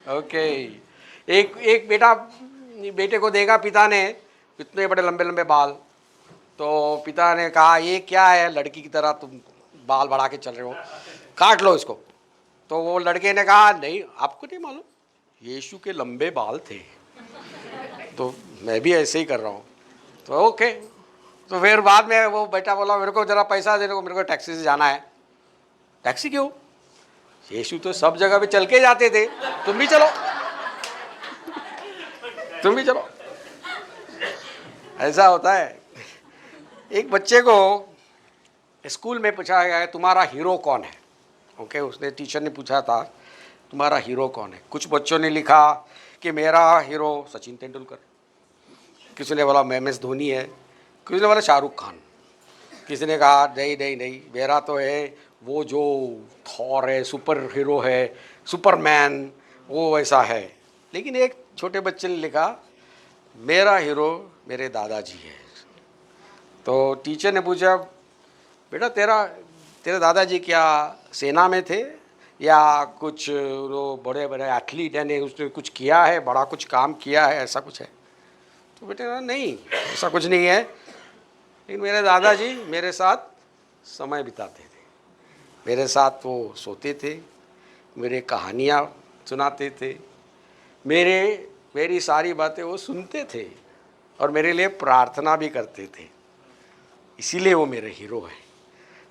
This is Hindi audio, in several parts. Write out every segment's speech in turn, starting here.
ओके। एक एक बेटे को देखा पिता ने, इतने बड़े लंबे लंबे बाल। तो पिता ने कहा ये क्या है, लड़की की तरह तुम बाल बढ़ा के चल रहे हो, काट लो इसको। तो वो लड़के ने कहा नहीं, आपको नहीं मालूम, यीशु के लंबे बाल थे, तो मैं भी ऐसे ही कर रहा हूँ। तो ओके। तो फिर बाद में वो बेटा बोला मेरे को ज़रा पैसा देने को, मेरे को टैक्सी से जाना है। टैक्सी क्यों, यीशु तो सब जगह पे चल के जाते थे, तुम भी चलो, तुम भी चलो। ऐसा होता है। एक बच्चे को स्कूल में पूछा गया है तुम्हारा हीरो कौन है। ओके, उसने टीचर ने पूछा था तुम्हारा हीरो कौन है। कुछ बच्चों ने लिखा कि मेरा हीरो सचिन तेंदुलकर, किसी ने बोला MS धोनी है, किसी ने बोला शाहरुख खान, किसी ने कहा नहीं नहीं नहीं मेरा तो है वो जो थॉर है, सुपर हीरो है, सुपरमैन, वो वैसा है। लेकिन एक छोटे बच्चे ने लिखा मेरा हीरो मेरे दादाजी है। तो टीचर ने पूछा बेटा तेरे दादाजी क्या सेना में थे या कुछ वो बड़े बड़े एथलीट है, उसने कुछ किया है, बड़ा कुछ काम किया है, ऐसा कुछ है। तो बेटे नहीं, ऐसा कुछ नहीं है, लेकिन मेरे दादाजी मेरे साथ समय बिताते थे, मेरे साथ वो सोते थे, मेरे कहानियाँ सुनाते थे, मेरी सारी बातें वो सुनते थे और मेरे लिए प्रार्थना भी करते थे, इसीलिए वो मेरे हीरो हैं।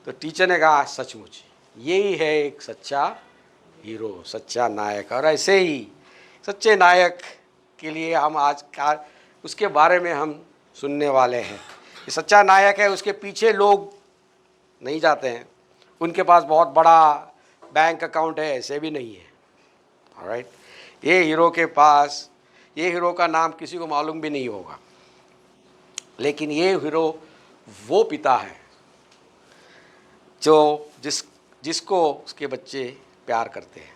तो टीचर ने कहा सचमुच यही है एक सच्चा हीरो, सच्चा नायक। और ऐसे ही सच्चे नायक के लिए हम आज का उसके बारे में हम सुनने वाले हैं। ये सच्चा नायक है, उसके पीछे लोग नहीं जाते हैं, उनके पास बहुत बड़ा बैंक अकाउंट है, ऐसे भी नहीं है। ऑलराइट, ये हीरो का नाम किसी को मालूम भी नहीं होगा, लेकिन ये हीरो वो पिता है जो जिसको उसके बच्चे प्यार करते हैं।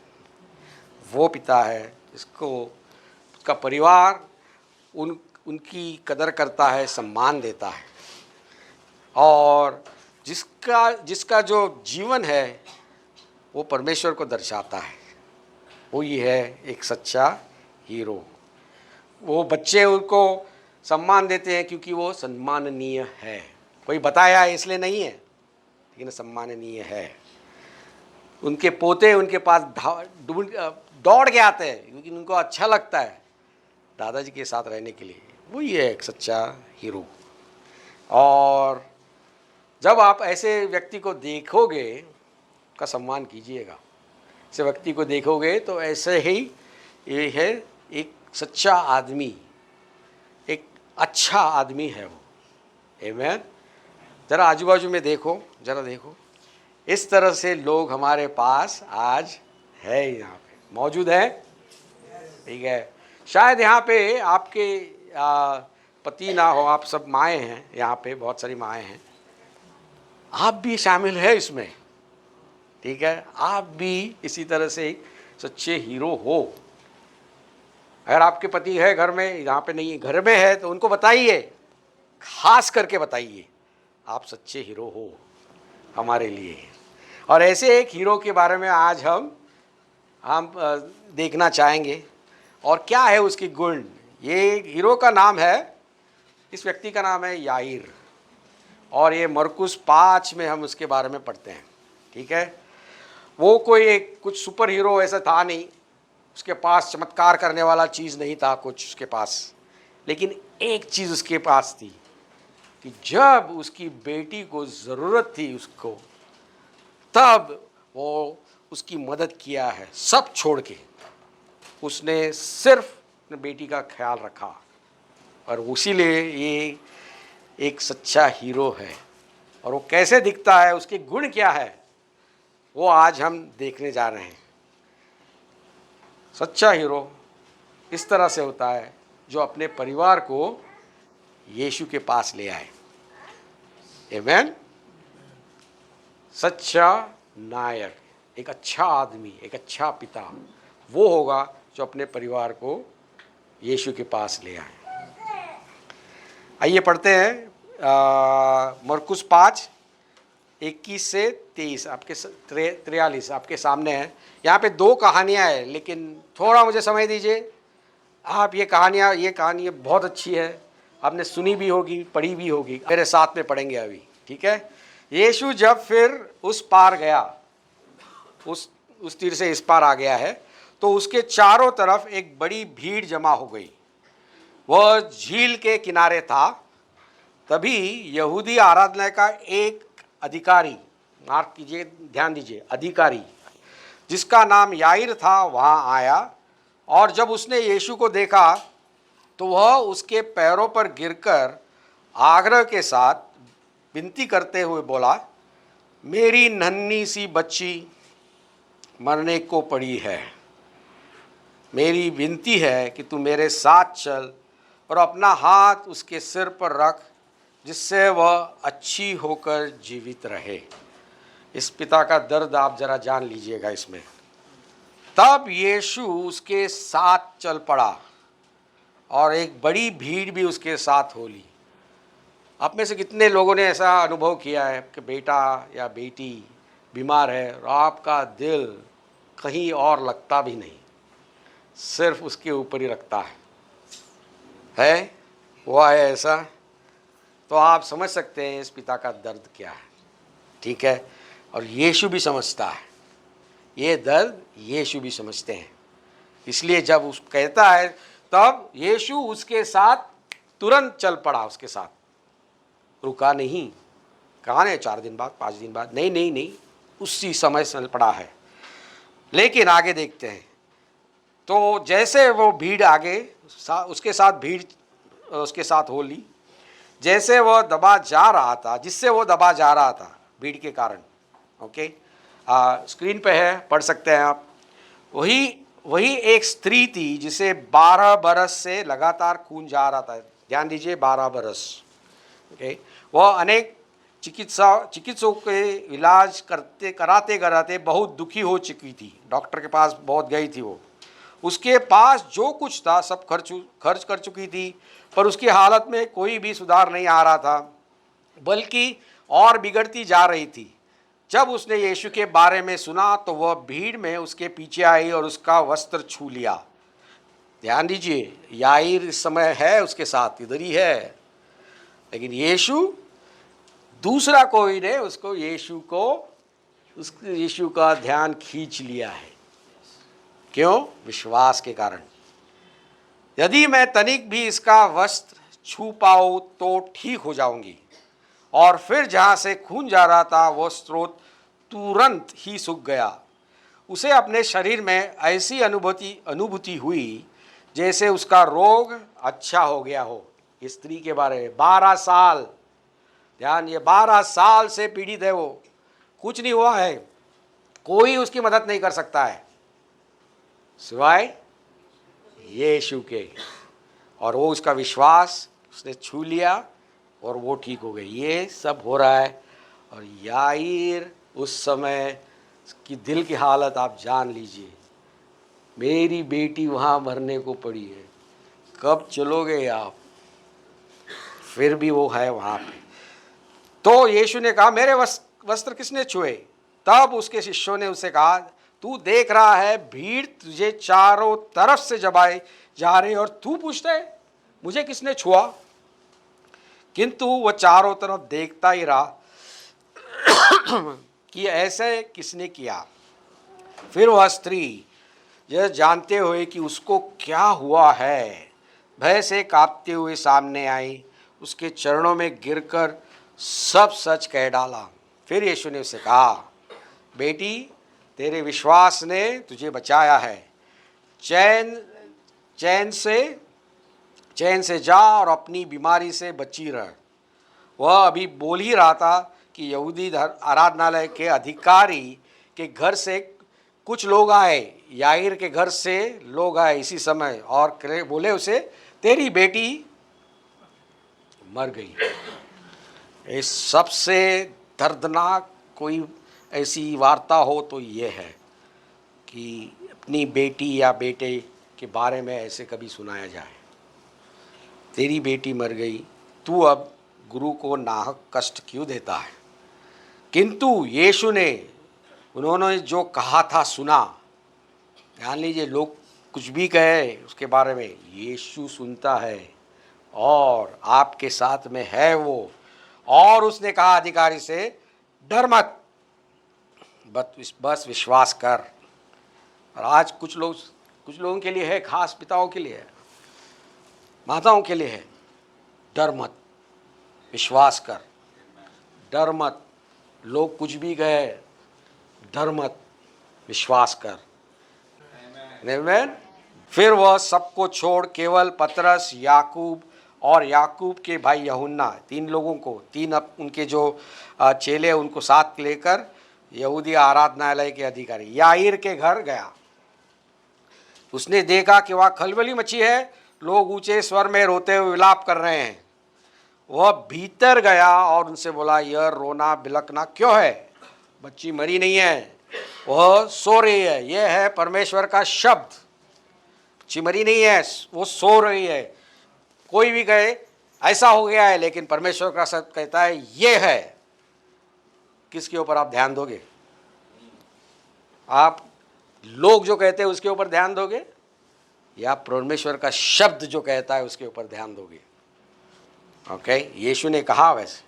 वो पिता है जिसको उसका परिवार उनकी कदर करता है, सम्मान देता है, और जिसका जो जीवन है वो परमेश्वर को दर्शाता है। वो ही है एक सच्चा हीरो। वो बच्चे उनको सम्मान देते हैं क्योंकि वो सम्माननीय है। कोई बताया इसलिए नहीं है, लेकिन सम्माननीय है। उनके पोते उनके पास दौड़ के आते हैं क्योंकि उनको अच्छा लगता है दादाजी के साथ रहने के लिए। वही है एक सच्चा हीरो। और जब आप ऐसे व्यक्ति को देखोगे, उसका सम्मान कीजिएगा। ऐसे व्यक्ति को देखोगे तो ऐसे ही ये है एक सच्चा आदमी, एक अच्छा आदमी है वो। आमीन। ज़रा आजू बाजू में देखो, ज़रा देखो, इस तरह से लोग हमारे पास आज है, यहाँ पे मौजूद है। ठीक है, शायद यहाँ पे आपके पति ना हो, आप सब माएँ हैं, यहाँ पे बहुत सारी माएँ हैं, आप भी शामिल है इसमें। ठीक है, आप भी इसी तरह से एक सच्चे हीरो हो। अगर आपके पति है घर में, यहाँ पे नहीं है, घर में है, तो उनको बताइए, खास करके बताइए आप सच्चे हीरो हो हमारे लिए। और ऐसे एक हीरो के बारे में आज हम देखना चाहेंगे। और क्या है उसकी गुण। ये हीरो का नाम है, इस व्यक्ति का नाम है याईर, और ये मरकुस 5 में हम उसके बारे में पढ़ते हैं। ठीक है, वो कोई एक कुछ सुपर हीरो ऐसा था नहीं, उसके पास चमत्कार करने वाला चीज़ नहीं था कुछ उसके पास, लेकिन एक चीज़ उसके पास थी कि जब उसकी बेटी को ज़रूरत थी उसको, तब वो उसकी मदद किया है। सब छोड़ के उसने सिर्फ अपनी बेटी का ख्याल रखा, और उसीलिए ये एक सच्चा हीरो है। और वो कैसे दिखता है, उसके गुण क्या है, वो आज हम देखने जा रहे हैं। सच्चा हीरो इस तरह से होता है जो अपने परिवार को यीशु के पास ले आए। आमीन। सच्चा नायक, एक अच्छा आदमी, एक अच्छा पिता वो होगा जो अपने परिवार को यीशु के पास ले आए। आइए पढ़ते हैं मरकुस 5, 21 से 23 आपके 43 आपके सामने है। यहाँ पे 2 कहानियाँ हैं, लेकिन थोड़ा मुझे समय दीजिए। आप ये कहानी बहुत अच्छी है, आपने सुनी भी होगी, पढ़ी भी होगी। मेरे साथ में पढ़ेंगे अभी, ठीक है। यीशु जब फिर उस पार गया, उस तीर से इस पार आ गया है, तो उसके चारों तरफ एक बड़ी भीड़ जमा हो गई। वह झील के किनारे था। तभी यहूदी आराधना का एक अधिकारी, मार्क कीजिए, ध्यान दीजिए, अधिकारी जिसका नाम याईर था, वहाँ आया। और जब उसने यीशु को देखा तो वह उसके पैरों पर गिरकर आग्रह के साथ विनती करते हुए बोला, मेरी नन्ही सी बच्ची मरने को पड़ी है। मेरी विनती है कि तू मेरे साथ चल और अपना हाथ उसके सिर पर रख, जिससे वह अच्छी होकर जीवित रहे। इस पिता का दर्द आप जरा जान लीजिएगा इसमें। तब यीशु उसके साथ चल पड़ा और एक बड़ी भीड़ भी उसके साथ हो ली। आप में से कितने लोगों ने ऐसा अनुभव किया है कि बेटा या बेटी बीमार है और आपका दिल कहीं और लगता भी नहीं, सिर्फ उसके ऊपर ही रखता है? हुआ है ऐसा? तो आप समझ सकते हैं इस पिता का दर्द क्या है, ठीक है। और यीशु भी समझता है ये दर्द, यीशु भी समझते हैं। इसलिए जब उस कहता है, तब यीशु उसके साथ तुरंत चल पड़ा, उसके साथ रुका नहीं। कहाँ है 4 दिन बाद, 5 दिन बाद? नहीं नहीं नहीं, उसी समय चल पड़ा है। लेकिन आगे देखते हैं। तो जैसे वो भीड़ आगे उसके साथ भीड़ उसके साथ हो ली, जैसे वह दबा जा रहा था, जिससे वो दबा जा रहा था भीड़ के कारण। ओके, स्क्रीन पे है, पढ़ सकते हैं आप। वही एक स्त्री थी जिसे 12 बरस से लगातार खून जा रहा था। ध्यान दीजिए, 12 बरस। ओके, वह अनेक चिकित्सकों के इलाज कराते कराते बहुत दुखी हो चुकी थी। डॉक्टर के पास बहुत गई थी वो। उसके पास जो कुछ था सब खर्च कर चुकी थी, पर उसकी हालत में कोई भी सुधार नहीं आ रहा था, बल्कि और बिगड़ती जा रही थी। जब उसने यीशु के बारे में सुना तो वह भीड़ में उसके पीछे आई और उसका वस्त्र छू लिया। ध्यान दीजिए, याईर इस समय है उसके साथ, इधर ही है, लेकिन यीशु दूसरा कोई ने उसको यीशु का ध्यान खींच लिया है। क्यों? विश्वास के कारण। यदि मैं तनिक भी इसका वस्त्र छू पाऊं तो ठीक हो जाऊंगी। और फिर जहां से खून जा रहा था वो स्रोत तुरंत ही सूख गया। उसे अपने शरीर में ऐसी अनुभूति हुई जैसे उसका रोग अच्छा हो गया हो। इस स्त्री के बारे में 12 साल, ध्यान, ये 12 साल से पीड़ित है वो, कुछ नहीं हुआ है, कोई उसकी मदद नहीं कर सकता है सिवाय यीशु के। और वो उसका विश्वास उसने छू लिया और वो ठीक हो गई। ये सब हो रहा है। और याईर उस समय की दिल की हालत आप जान लीजिए, मेरी बेटी वहाँ मरने को पड़ी है, कब चलोगे आप? फिर भी वो है वहाँ पे। तो यीशु ने कहा, मेरे वस्त्र किसने छुए? तब उसके शिष्यों ने उसे कहा, तू देख रहा है भीड़ तुझे चारों तरफ से जमाए जा रही और तू पूछता है मुझे किसने छुआ? किंतु वह चारों तरफ देखता ही रहा कि ऐसे किसने किया। फिर वह स्त्री यह जानते हुए कि उसको क्या हुआ है, भय से कांपते हुए सामने आई, उसके चरणों में गिरकर सब सच कह डाला। फिर यीशु ने उसे कहा, बेटी, तेरे विश्वास ने तुझे बचाया है, चैन से जा और अपनी बीमारी से बची रह। वह अभी बोल ही रहा था कि यहूदी आराधनालय के अधिकारी के घर से कुछ लोग आए, याईर के घर से लोग आए इसी समय, और बोले उसे, तेरी बेटी मर गई। इस सबसे दर्दनाक कोई ऐसी वार्ता हो तो ये है कि अपनी बेटी या बेटे के बारे में ऐसे कभी सुनाया जाए, तेरी बेटी मर गई, तू अब गुरु को नाहक कष्ट क्यों देता है? किंतु यीशु ने, उन्होंने जो कहा था सुना। ध्यान लीजिए, लोग कुछ भी कहे उसके बारे में, यीशु सुनता है और आपके साथ में है वो। और उसने कहा अधिकारी से, डर मत, बस विश्वास कर। और आज कुछ लोगों के लिए है, खास पिताओं के लिए है, माताओं के लिए है, डर मत, विश्वास कर, डर मत, लोग कुछ भी कहे, डर मत, विश्वास कर। आमीन। फिर वह सबको छोड़ केवल पतरस, याकूब और याकूब के भाई यूहन्ना, 3 लोगों को, 3 उनके जो चेले उनको साथ लेकर यहूदी आराधनालय के अधिकारी याईर के घर गया। उसने देखा कि वहाँ खलबली मची है, लोग ऊंचे स्वर में रोते हुए विलाप कर रहे हैं। वह भीतर गया और उनसे बोला, यह रोना बिलखना क्यों है? बच्ची मरी नहीं है, वह सो रही है। यह है परमेश्वर का शब्द। बच्ची मरी नहीं है, वो सो रही है। कोई भी कहे ऐसा हो गया है, लेकिन परमेश्वर का शब्द कहता है ये है। किसके ऊपर आप ध्यान दोगे? आप लोग जो कहते हैं उसके ऊपर ध्यान दोगे, या परमेश्वर का शब्द जो कहता है उसके ऊपर ध्यान दोगे? ओके, यीशु ने कहा वैसे,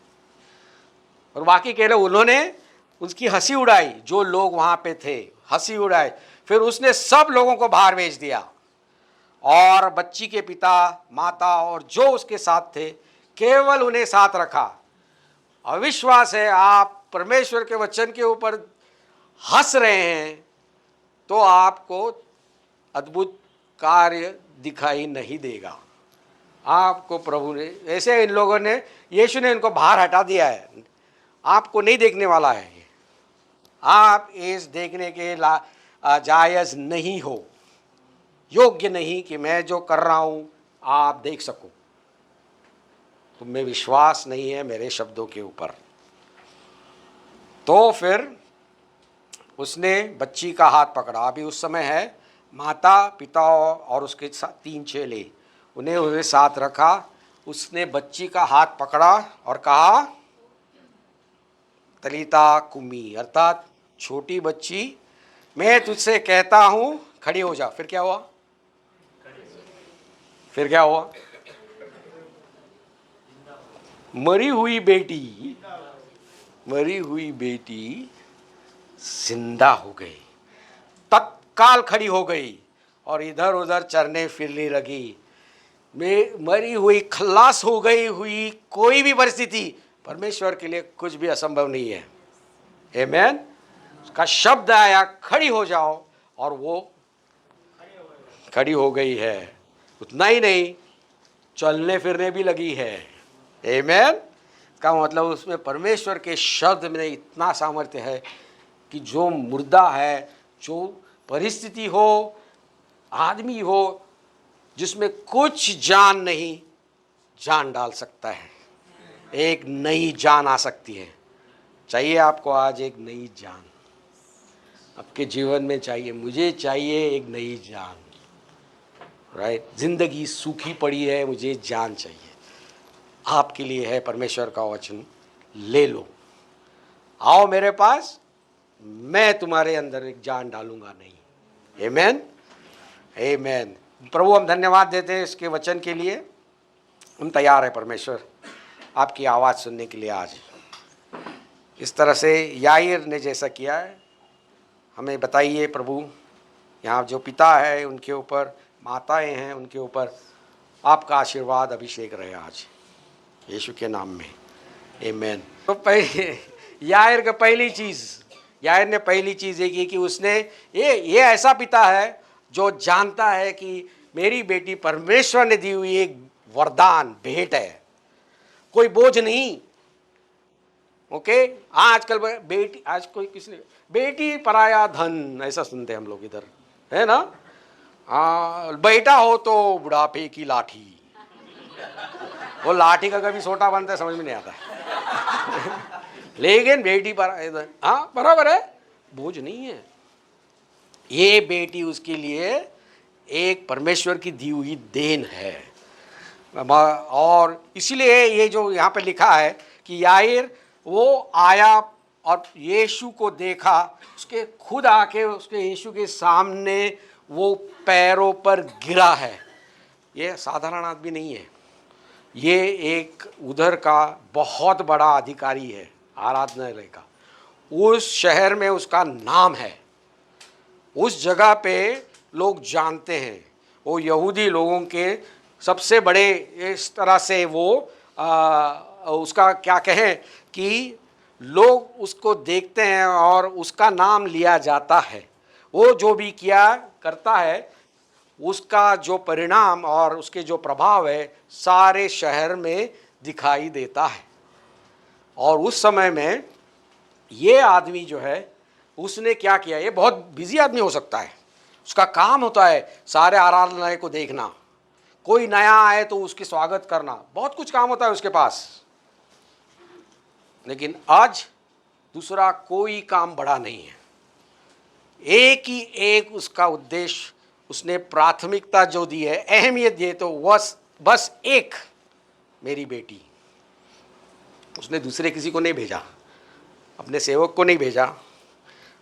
और बाकी कह रहे उन्होंने उसकी हंसी उड़ाई, जो लोग वहां पे थे हंसी उड़ाई। फिर उसने सब लोगों को बाहर भेज दिया और बच्ची के पिता, माता और जो उसके साथ थे, केवल उन्हें साथ रखा। अविश्वास है, आप परमेश्वर के वचन के ऊपर हंस रहे हैं तो आपको अद्भुत कार्य दिखाई नहीं देगा। आपको प्रभु ने, ऐसे इन लोगों ने, यीशु ने इनको बाहर हटा दिया है, आपको नहीं देखने वाला है। आप इस देखने के जायज़ नहीं हो, योग्य नहीं कि मैं जो कर रहा हूं आप देख सको। तुम में विश्वास नहीं है मेरे शब्दों के ऊपर। तो फिर उसने बच्ची का हाथ पकड़ा। अभी उस समय है, माता, पिता और उसके 3 चेले, उन्हें साथ रखा। उसने बच्ची का हाथ पकड़ा और कहा, तलीता कुमी, अर्थात छोटी बच्ची, मैं तुझसे कहता हूं खड़ी हो जा। फिर क्या हुआ? फिर क्या हुआ? मरी हुई बेटी जिंदा हो गई, तत्काल खड़ी हो गई और इधर उधर चरने फिरने लगी। मरी हुई, खल्लास हो गई हुई कोई भी परिस्थिति परमेश्वर के लिए कुछ भी असंभव नहीं है। आमीन। उसका शब्द आया, खड़ी हो जाओ, और वो खड़ी हो गई है। उतना ही नहीं, चलने फिरने भी लगी है। आमीन। का मतलब उसमें परमेश्वर के शब्द में इतना सामर्थ्य है कि जो मुर्दा है, जो परिस्थिति हो, आदमी हो जिसमें कुछ जान नहीं, जान डाल सकता है। एक नई जान आ सकती है। चाहिए आपको आज एक नई जान आपके जीवन में? चाहिए, मुझे चाहिए एक नई जान। राइट, जिंदगी सूखी पड़ी है, मुझे जान चाहिए। आपके लिए है परमेश्वर का वचन, ले लो, आओ मेरे पास, मैं तुम्हारे अंदर एक जान डालूंगा नहीं। आमीन, आमीन। प्रभु, हम धन्यवाद देते हैं इसके वचन के लिए। हम तैयार हैं परमेश्वर आपकी आवाज़ सुनने के लिए। आज इस तरह से याईर ने जैसा किया है, हमें बताइए प्रभु। यहाँ जो पिता है उनके ऊपर, माताएं हैं उनके ऊपर आपका आशीर्वाद अभिषेक रहे आज, यीशु के नाम में। आमीन। तो याईर ने पहली चीज़ ये की कि उसने ये ऐसा पिता है जो जानता है कि मेरी बेटी परमेश्वर ने दी हुई एक वरदान, भेंट है, कोई बोझ नहीं। ओके, आजकल बेटी, आज कोई किसने बेटी पराया धन ऐसा सुनते हैं हम लोग इधर, है ना? बेटा हो तो बुढ़ापे की लाठी। वो लाठी का कभी छोटा बनता है, समझ में नहीं आता है। लेकिन बेटी पराया धन, हाँ बराबर है, बोझ नहीं है। ये बेटी उसके लिए एक परमेश्वर की दी हुई देन है। और इसीलिए ये जो यहाँ पे लिखा है कि याईर वो आया और यीशु को देखा, उसके खुद आके उसके यीशु के सामने वो पैरों पर गिरा है। ये साधारण आदमी नहीं है, ये एक उधर का बहुत बड़ा अधिकारी है आराधनालय का। उस शहर में उसका नाम है, उस जगह पे लोग जानते हैं, वो यहूदी लोगों के सबसे बड़े, इस तरह से वो उसका क्या कहें कि लोग उसको देखते हैं और उसका नाम लिया जाता है। वो जो भी किया करता है, उसका जो परिणाम और उसके जो प्रभाव है सारे शहर में दिखाई देता है। और उस समय में ये आदमी जो है, उसने क्या किया, ये बहुत बिजी आदमी हो सकता है, उसका काम होता है सारे आराधनालय को देखना, कोई नया आए तो उसकी स्वागत करना, बहुत कुछ काम होता है उसके पास। लेकिन आज दूसरा कोई काम बड़ा नहीं है, एक ही एक उसका उद्देश्य, उसने प्राथमिकता जो दी है, अहमियत दी है, तो बस एक, मेरी बेटी। उसने दूसरे किसी को नहीं भेजा, अपने सेवक को नहीं भेजा,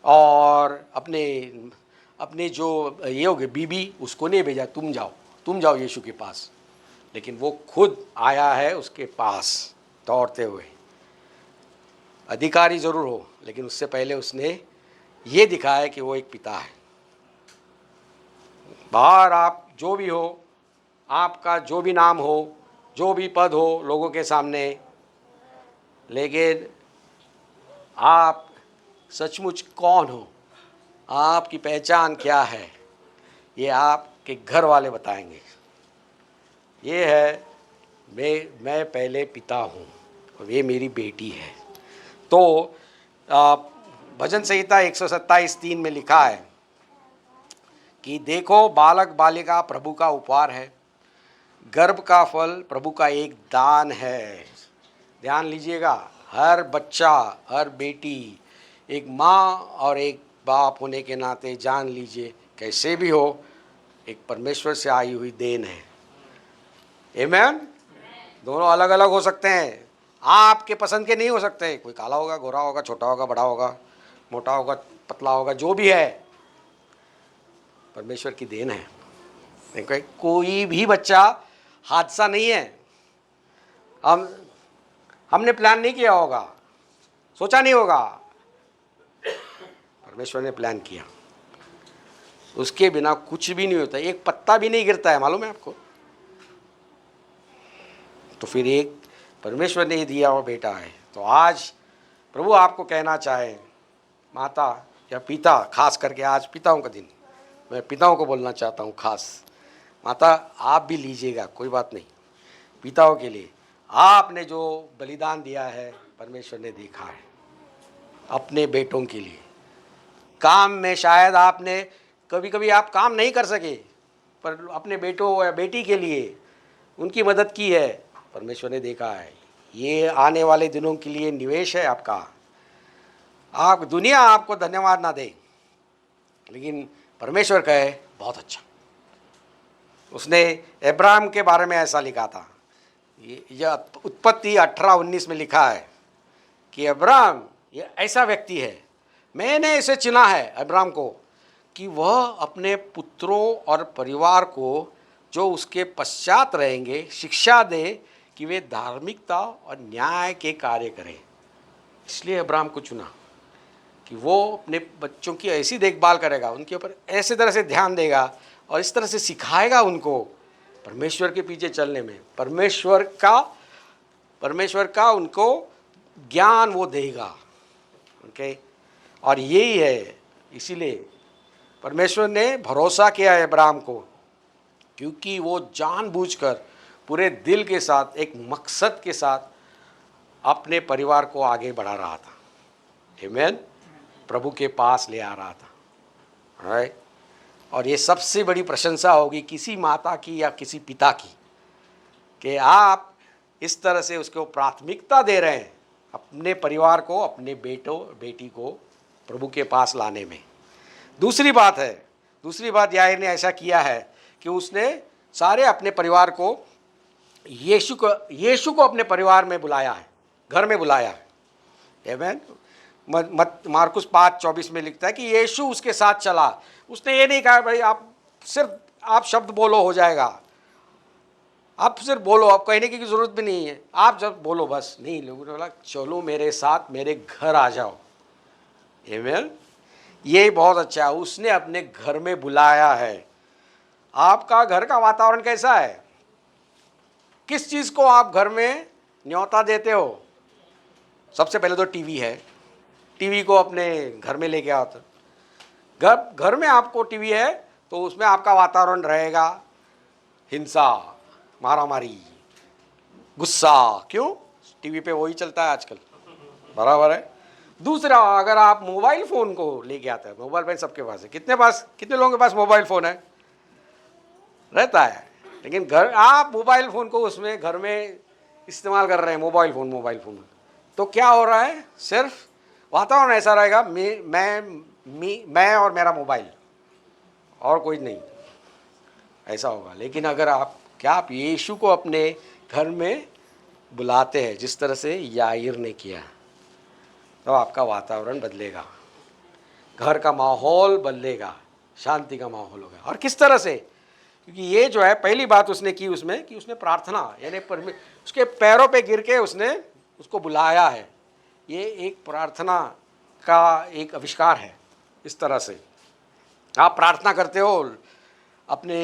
और अपने जो ये हो गए बीबी, उसको नहीं भेजा, तुम जाओ यीशु के पास। लेकिन वो खुद आया है उसके पास दौड़ते हुए। अधिकारी ज़रूर हो, लेकिन उससे पहले उसने ये दिखाया कि वो एक पिता है। बाहर आप जो भी हो, आपका जो भी नाम हो, जो भी पद हो लोगों के सामने, लेकिन आप सचमुच कौन हो, आपकी पहचान क्या है, ये आपके घर वाले बताएंगे। ये है मैं पहले पिता हूँ और ये मेरी बेटी है। तो भजन संहिता 127:3 में लिखा है कि देखो, बालक बालिका प्रभु का उपहार है, गर्भ का फल प्रभु का एक दान है। ध्यान लीजिएगा, हर बच्चा, हर बेटी, एक माँ और एक बाप होने के नाते जान लीजिए, कैसे भी हो, एक परमेश्वर से आई हुई देन है। आमीन। दोनों अलग अलग हो सकते हैं, आपके पसंद के नहीं हो सकते। कोई काला होगा, गोरा होगा, छोटा होगा, बड़ा होगा, मोटा होगा, पतला होगा, जो भी है परमेश्वर की देन है। देखो, कोई भी बच्चा हादसा नहीं है। हमने प्लान नहीं किया होगा, सोचा नहीं होगा, परमेश्वर ने प्लान किया। उसके बिना कुछ भी नहीं होता, एक पत्ता भी नहीं गिरता है, मालूम है आपको। तो फिर एक परमेश्वर ने ही दिया हुआ बेटा है। तो आज प्रभु आपको कहना चाहे, माता या पिता, खास करके आज पिताओं का दिन, मैं पिताओं को बोलना चाहता हूँ खास, माता आप भी लीजिएगा, कोई बात नहीं। पिताओं के लिए आपने जो बलिदान दिया है, परमेश्वर ने देखा है अपने बेटों के लिए। काम में शायद आपने कभी कभी आप काम नहीं कर सके, पर अपने बेटों या बेटी के लिए उनकी मदद की है, परमेश्वर ने देखा है। ये आने वाले दिनों के लिए निवेश है आपका। आप दुनिया आपको धन्यवाद ना दे, लेकिन परमेश्वर कहे बहुत अच्छा। उसने अब्राहम के बारे में ऐसा लिखा था, ये उत्पत्ति 18:19 में लिखा है कि अब्राहम ये ऐसा व्यक्ति है, मैंने इसे चुना है अब्राहम को, कि वह अपने पुत्रों और परिवार को जो उसके पश्चात रहेंगे शिक्षा दे कि वे धार्मिकता और न्याय के कार्य करें। इसलिए अब्राहम को चुना कि वो अपने बच्चों की ऐसी देखभाल करेगा, उनके ऊपर ऐसे तरह से ध्यान देगा और इस तरह से सिखाएगा उनको परमेश्वर के पीछे चलने में। परमेश्वर का उनको ज्ञान वो देगा। ओके, और यही है, इसीलिए परमेश्वर ने भरोसा किया है अब्राहम को, क्योंकि वो जानबूझकर पूरे दिल के साथ एक मकसद के साथ अपने परिवार को आगे बढ़ा रहा था। आमीन। प्रभु के पास ले आ रहा था, राइट। और ये सबसे बड़ी प्रशंसा होगी किसी माता की या किसी पिता की, कि आप इस तरह से उसको प्राथमिकता दे रहे हैं, अपने परिवार को, अपने बेटों बेटी को प्रभु के पास लाने में। दूसरी बात यार ने ऐसा किया है कि उसने सारे अपने परिवार को, यीशु को अपने परिवार में बुलाया है, घर में बुलाया है। आमीन। मार्कुस 5:24 में लिखता है कि यीशु उसके साथ चला। उसने ये नहीं कहा भाई आप सिर्फ आप शब्द बोलो हो जाएगा, आप सिर्फ बोलो, आप कहने की ज़रूरत भी नहीं है, आप जब बोलो बस। नहीं, लोगों ने बोला चलो मेरे साथ मेरे घर आ जाओ। आमीन। ये बहुत अच्छा है, उसने अपने घर में बुलाया है। आपका घर का वातावरण कैसा है? किस चीज़ को आप घर में न्योता देते हो? सबसे पहले तो टीवी है, टीवी को अपने घर में लेके आओ। घर में आपको टीवी है तो उसमें आपका वातावरण रहेगा हिंसा, मारामारी, गुस्सा। क्यों? टीवी पे वही चलता है आजकल, बराबर है। दूसरा, अगर आप मोबाइल फ़ोन को लेके आते हैं, मोबाइल फ़ोन सबके पास है। कितने लोगों के पास मोबाइल फ़ोन है? रहता है, लेकिन आप मोबाइल फ़ोन को उसमें घर में इस्तेमाल कर रहे हैं, मोबाइल फ़ोन तो क्या हो रहा है? सिर्फ वातावरण ऐसा रहेगा, मैं और मेरा मोबाइल, और कोई नहीं, ऐसा होगा। लेकिन अगर आप यीशु को अपने घर में बुलाते हैं जिस तरह से याईर ने किया, तो आपका वातावरण बदलेगा, घर का माहौल बदलेगा, शांति का माहौल होगा। और किस तरह से? क्योंकि ये जो है पहली बात उसने की उसमें कि उसने प्रार्थना, यानी उसके पैरों पे गिर के उसने उसको बुलाया है। ये एक प्रार्थना का एक आविष्कार है। इस तरह से आप प्रार्थना करते हो अपने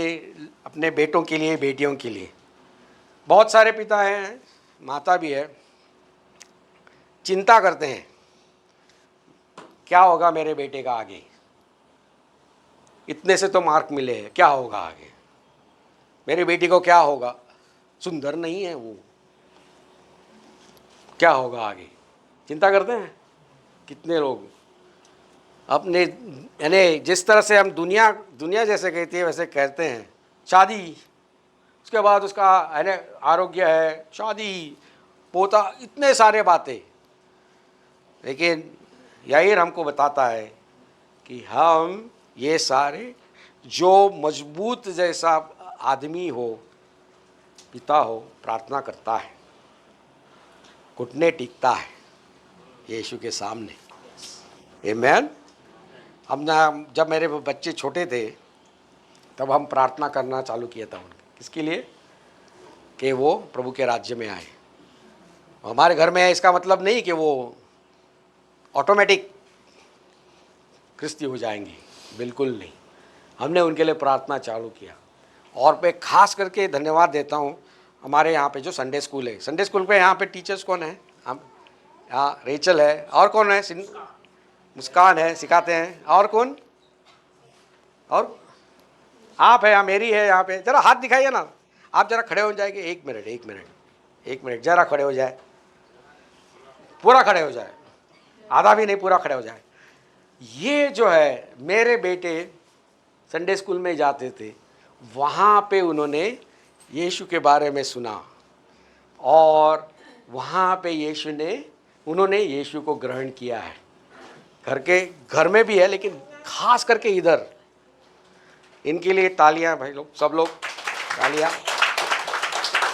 अपने बेटों के लिए, बेटियों के लिए। बहुत सारे पिता हैं, माता भी है, चिंता करते हैं क्या होगा मेरे बेटे का आगे, इतने से तो मार्क मिले हैं, क्या होगा आगे, मेरी बेटी को क्या होगा, सुंदर नहीं है वो, क्या होगा आगे। चिंता करते हैं कितने लोग अपने, यानी जिस तरह से हम दुनिया जैसे कहती है वैसे कहते हैं। शादी, उसके बाद उसका यानी आरोग्य है, शादी, पोता, इतने सारे बातें। लेकिन याईर हमको बताता है कि हम ये सारे, जो मजबूत जैसा आदमी हो, पिता हो, प्रार्थना करता है, घुटने टिकता है यीशु के सामने। आमीन। जब मेरे बच्चे छोटे थे तब हम प्रार्थना करना चालू किया था उनके, किसके लिए? कि वो प्रभु के राज्य में आए। हमारे घर में है इसका मतलब नहीं कि वो ऑटोमेटिक क्रिस्ती हो जाएंगे, बिल्कुल नहीं। हमने उनके लिए प्रार्थना चालू किया। और मैं खास करके धन्यवाद देता हूँ हमारे यहाँ पे जो संडे स्कूल है। संडे स्कूल पे यहाँ पे टीचर्स कौन है? हम, हाँ, रेचल है, और कौन है? मुस्कान है, सिखाते हैं। और कौन? और आप है, मेरी है यहाँ पे। जरा हाथ दिखाइए ना, आप जरा खड़े हो जाएंगे। एक मिनट जरा खड़े हो जाए, पूरा खड़े हो जाए, आधा भी नहीं, पूरा खड़े हो जाए। ये जो है मेरे बेटे संडे स्कूल में जाते थे, वहाँ पे उन्होंने यीशु के बारे में सुना, और वहाँ पे उन्होंने यीशु को ग्रहण किया है। घर में भी है, लेकिन खास करके इधर। इनके लिए तालियां भाई लोग, सब लोग तालियां।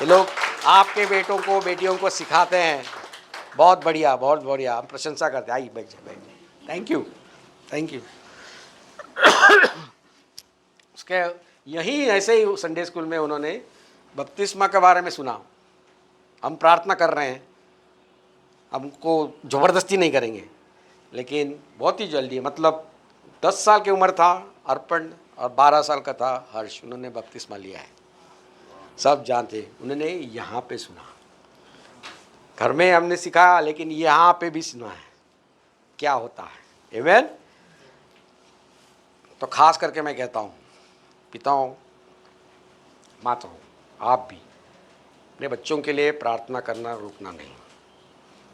ये लोग आपके बेटों को, बेटियों को सिखाते हैं। बहुत बढ़िया, बहुत बढ़िया, हम प्रशंसा करते हैं। आइए बैठ जाए। Thank you. उसके यहीं ऐसे ही संडे स्कूल में उन्होंने बपतिस्मा के बारे में सुना। हम प्रार्थना कर रहे हैं, हमको ज़बरदस्ती नहीं करेंगे, लेकिन बहुत ही जल्दी, मतलब 10 साल की उम्र था अर्पण और 12 साल का था हर्ष, उन्होंने बपतिस्मा लिया है। सब जानते, उन्होंने यहाँ पे सुना। घर में हमने सिखाया, लेकिन यहाँ पे भी सुना है क्या होता है। आमीन। तो खास करके मैं कहता हूँ, पिताओं, माताओं, आप भी अपने बच्चों के लिए प्रार्थना करना रुकना नहीं,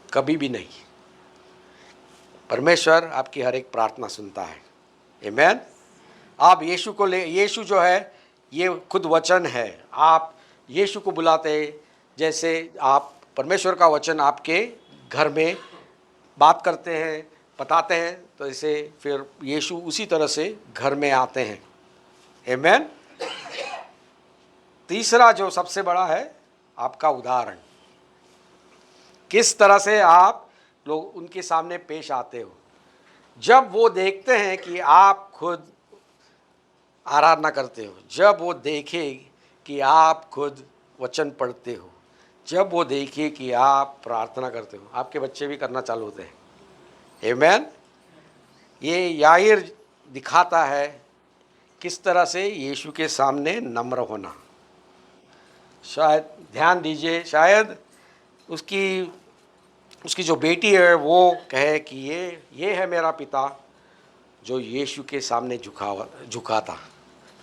कभी भी नहीं। परमेश्वर आपकी हर एक प्रार्थना सुनता है। आमीन। आप यीशु जो है ये खुद वचन है। आप यीशु को बुलाते, जैसे आप परमेश्वर का वचन आपके घर में बात करते हैं, बताते हैं, तो इसे फिर यीशु उसी तरह से घर में आते हैं। आमीन। तीसरा जो सबसे बड़ा है, आपका उदाहरण। किस तरह से आप लोग उनके सामने पेश आते हो, जब वो देखते हैं कि आप खुद आराधना करते हो, जब वो देखे कि आप खुद वचन पढ़ते हो, जब वो देखे कि आप प्रार्थना करते हो, आपके बच्चे भी करना चालू होते हैं। आमीन। ये याईर दिखाता है किस तरह से यीशु के सामने नम्र होना। शायद ध्यान दीजिए, शायद उसकी उसकी जो बेटी है वो कहे कि ये है मेरा पिता जो यीशु के सामने झुका था,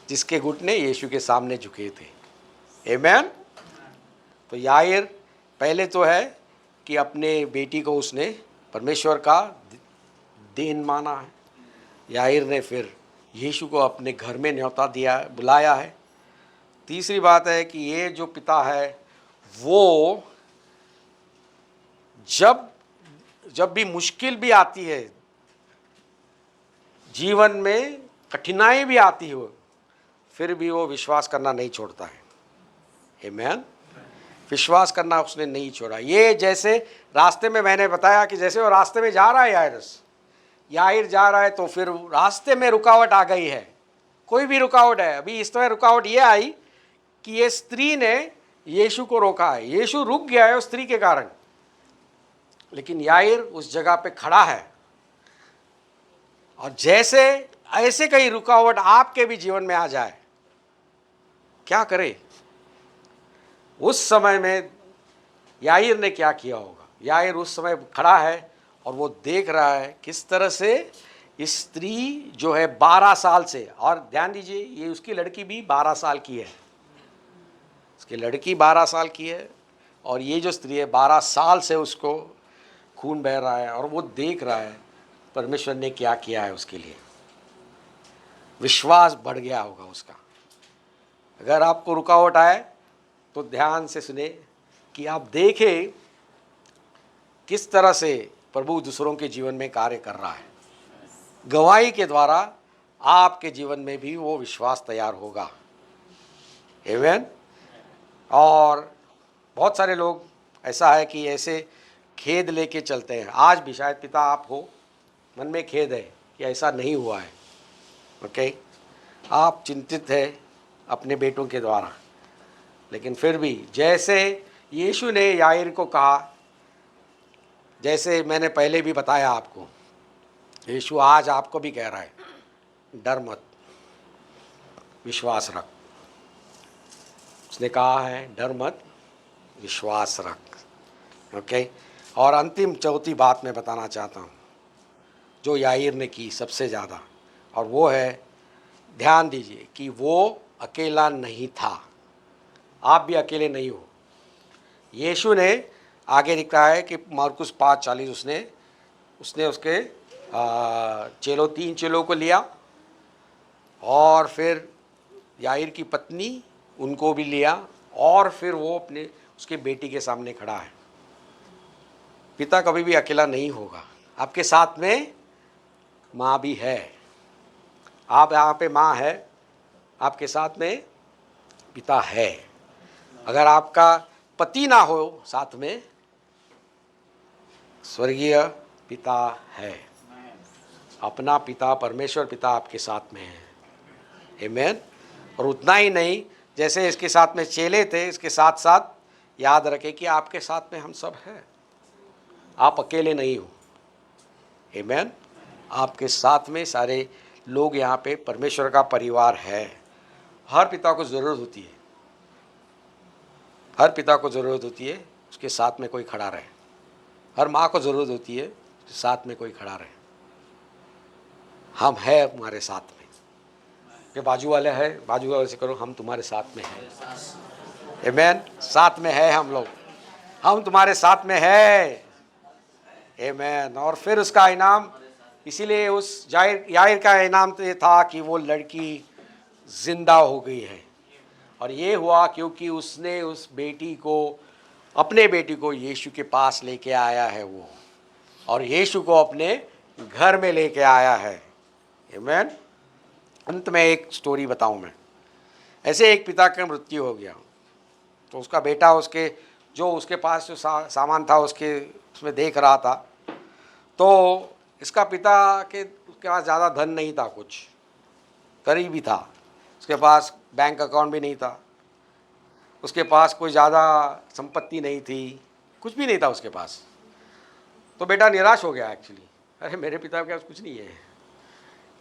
जिसके घुटने यीशु के सामने झुके थे। आमीन। तो याईर पहले तो है कि अपने बेटी को उसने परमेश्वर का देन माना है। याईर ने फिर यीशु को अपने घर में न्योता दिया, बुलाया है। तीसरी बात है कि ये जो पिता है वो जब भी मुश्किल भी आती है, जीवन में कठिनाई भी आती हो, फिर भी वो विश्वास करना नहीं छोड़ता है। आमीन। विश्वास करना उसने नहीं छोड़ा। ये जैसे रास्ते में मैंने बताया कि जैसे वो रास्ते में जा रहा है, याईर जा रहा है, तो फिर रास्ते में रुकावट आ गई है। कोई भी रुकावट है। अभी इस तरह रुकावट ये आई कि ये स्त्री ने यीशु को रोका है, यीशु रुक गया है उस स्त्री के कारण, लेकिन याईर उस जगह पे खड़ा है। और जैसे ऐसे कई रुकावट आपके भी जीवन में आ जाए, क्या करे? उस समय में याईर ने क्या किया होगा? याईर उस समय खड़ा है और वो देख रहा है किस तरह से इस स्त्री जो है 12 साल से, और ध्यान दीजिए ये उसकी लड़की भी 12 साल की है, उसकी लड़की 12 साल की है, और ये जो स्त्री है 12 साल से उसको खून बह रहा है, और वो देख रहा है परमेश्वर ने क्या किया है उसके लिए। विश्वास बढ़ गया होगा उसका। अगर आपको रुकावट आए तो ध्यान से सुने कि आप देखें किस तरह से प्रभु दूसरों के जीवन में कार्य कर रहा है। गवाही के द्वारा आपके जीवन में भी वो विश्वास तैयार होगा। आमीन। और बहुत सारे लोग ऐसा है कि ऐसे खेद लेके चलते हैं। आज भी शायद पिता आप हो, मन में खेद है कि ऐसा नहीं हुआ है। ओके, आप चिंतित है अपने बेटों के द्वारा, लेकिन फिर भी जैसे यीशु ने याईर को कहा, जैसे मैंने पहले भी बताया आपको, यीशु आज आपको भी कह रहा है, डर मत, विश्वास रख। उसने कहा है डर मत, विश्वास रख। ओके। और अंतिम चौथी बात मैं बताना चाहता हूँ जो याईर ने की सबसे ज़्यादा, और वो है, ध्यान दीजिए कि वो अकेला नहीं था। आप भी अकेले नहीं हो। यीशु ने आगे लिखा है कि मार्कुस 5:40 उसने उसके तीन चेलों को लिया, और फिर याईर की पत्नी उनको भी लिया, और फिर वो अपने उसके बेटी के सामने खड़ा है। पिता कभी भी अकेला नहीं होगा, आपके साथ में माँ भी है। आप यहाँ पे माँ है, आपके साथ में पिता है। अगर आपका पति ना हो साथ में, स्वर्गीय पिता है, अपना पिता परमेश्वर पिता आपके साथ में है। आमीन। और उतना ही नहीं, जैसे इसके साथ में चेले थे, इसके साथ साथ याद रखें कि आपके साथ में हम सब हैं। आप अकेले नहीं हो। आमीन। आपके साथ में सारे लोग यहाँ पे परमेश्वर का परिवार है। हर पिता को ज़रूरत होती है, हर पिता को ज़रूरत होती है उसके साथ में कोई खड़ा रहे। हर माँ को ज़रूरत होती है उसके साथ में कोई खड़ा रहे। हम है तुम्हारे साथ में। ये बाजू वाले है, बाजू वाले से करो, हम तुम्हारे साथ में हैं। आमीन। साथ में है हम लोग, हम तुम्हारे साथ में है। आमीन। और फिर उसका इनाम, इसीलिए उस याईर का इनाम तो ये था कि वो लड़की जिंदा हो गई है। और ये हुआ क्योंकि उसने उस बेटी को, अपने बेटी को यीशु के पास लेके आया है वो, और यीशु को अपने घर में लेके आया है। आमीन। अंत में एक स्टोरी बताऊं मैं। ऐसे एक पिता का मृत्यु हो गया, तो उसका बेटा उसके पास जो सामान था उसमें देख रहा था, तो इसका पिता के उसके पास ज़्यादा धन नहीं था, कुछ गरीबी था, उसके पास बैंक अकाउंट भी नहीं था, उसके पास कोई ज़्यादा संपत्ति नहीं थी, कुछ भी नहीं था उसके पास। तो बेटा निराश हो गया एक्चुअली, अरे मेरे पिता के पास कुछ नहीं है।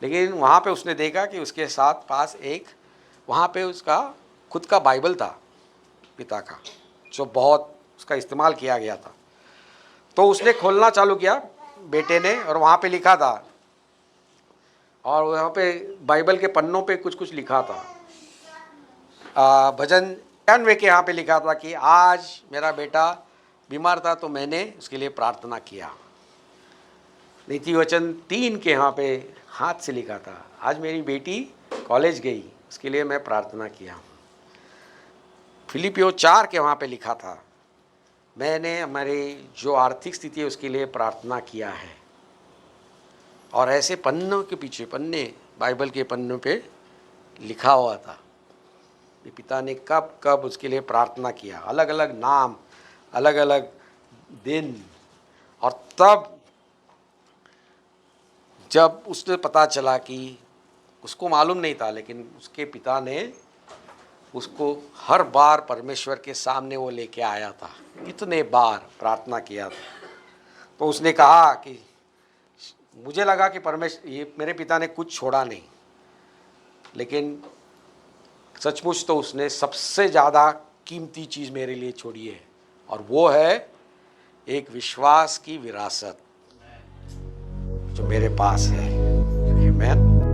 लेकिन वहाँ पे उसने देखा कि उसके साथ पास एक वहाँ पे उसका खुद का बाइबल था पिता का, जो बहुत उसका इस्तेमाल किया गया था। तो उसने खोलना चालू किया बेटे ने, और वहाँ पे लिखा था, और वहाँ पे बाइबल के पन्नों पे कुछ कुछ लिखा था। भजन 91 के यहाँ पे लिखा था कि आज मेरा बेटा बीमार था तो मैंने उसके लिए प्रार्थना किया। नीति वचन 3 के यहाँ पे हाथ से लिखा था, आज मेरी बेटी कॉलेज गई, उसके लिए मैं प्रार्थना किया। फिलिपियो 4 के वहाँ पे लिखा था, मैंने हमारी जो आर्थिक स्थिति है उसके लिए प्रार्थना किया है। और ऐसे पन्नों के पीछे पन्ने बाइबल के पन्नों पे लिखा हुआ था कि पिता ने कब कब उसके लिए प्रार्थना किया, अलग अलग नाम, अलग अलग दिन। और तब जब उसने पता चला कि उसको मालूम नहीं था, लेकिन उसके पिता ने उसको हर बार परमेश्वर के सामने वो लेके आया था, कितने बार प्रार्थना किया था। तो उसने कहा कि मुझे लगा कि परमेश्वर, ये मेरे पिता ने कुछ छोड़ा नहीं, लेकिन सचमुच तो उसने सबसे ज़्यादा कीमती चीज़ मेरे लिए छोड़ी है, और वो है एक विश्वास की विरासत जो मेरे पास है। आमीन।